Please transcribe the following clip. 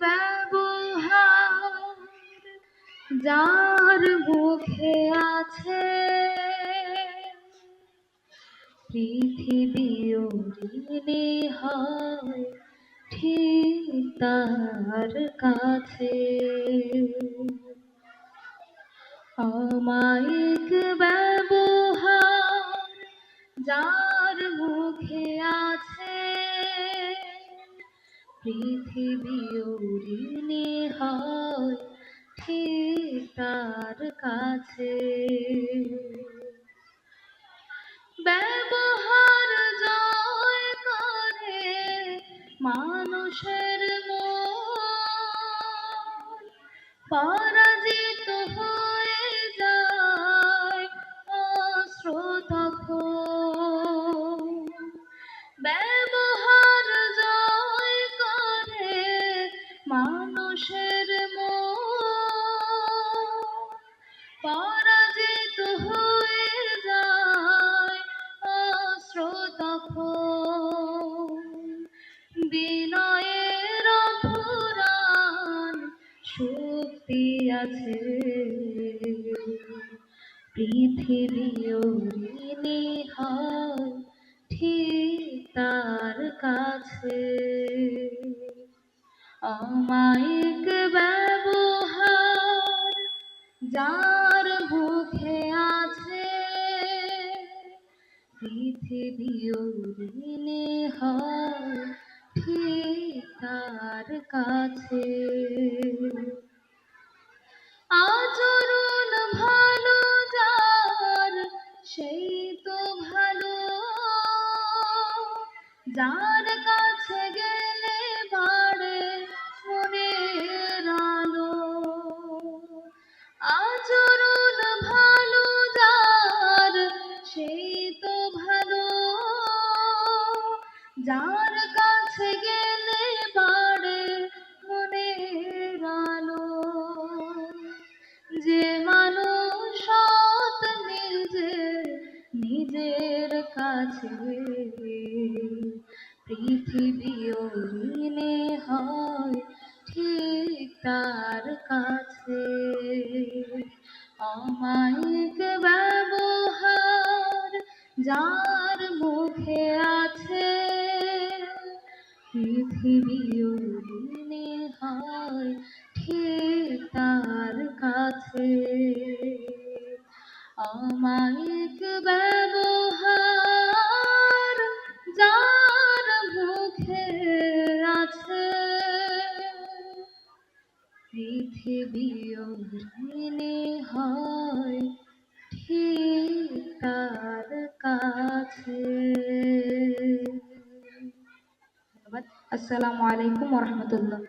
ব্যবহার যার মুখে আছে পৃথিবী ঋণী হয় ঠিক তার কাছে। অমায়িক ব্যবহার যার মুখে আছে পৃথিবী ঋণী হয় ঠিক তার কাছে। ব্যবহার জয় করে মানুষের মন, পরাজিত হয়ে যায় অস্ত্র তখন। ব্যবহার জয় করে মানুষের মন, পরাজিত হয়ে যায় অস্ত্র তখন। বিনয়ের অফুরান শক্তি আছে পৃথিবী ঋণী হয় ঠিক তার কাছে। অমায়িক ব্যবহার যার মুখে আছে পৃথিবী ঋণী হয় ঠিক তার কাছে। আচরণ ভালো যার সেই তো ভালো, যার কাছে গেলে বাড়ে মনের আলো। আচরণ ভালো যার সেই তো ভালো, যার কাছে গেলে বাড়ে মনের আলো। যে মানুষ সৎ নিজের কাছে পৃথিবী ঋণী হয় ঠিক তার কাছে। অমায়িক ব্যবহার যার মুখে আছে পৃথিবী ঋণী হয় ঠিক তার কাছে। অমায়িক ব্যবহার যার মুখে আছে পৃথিবী ঋণী হয় ঠিক তার কাছে। ধন্যবাদ। আসসালামু আলাইকুম ওয়া রাহমাতুল্লাহ।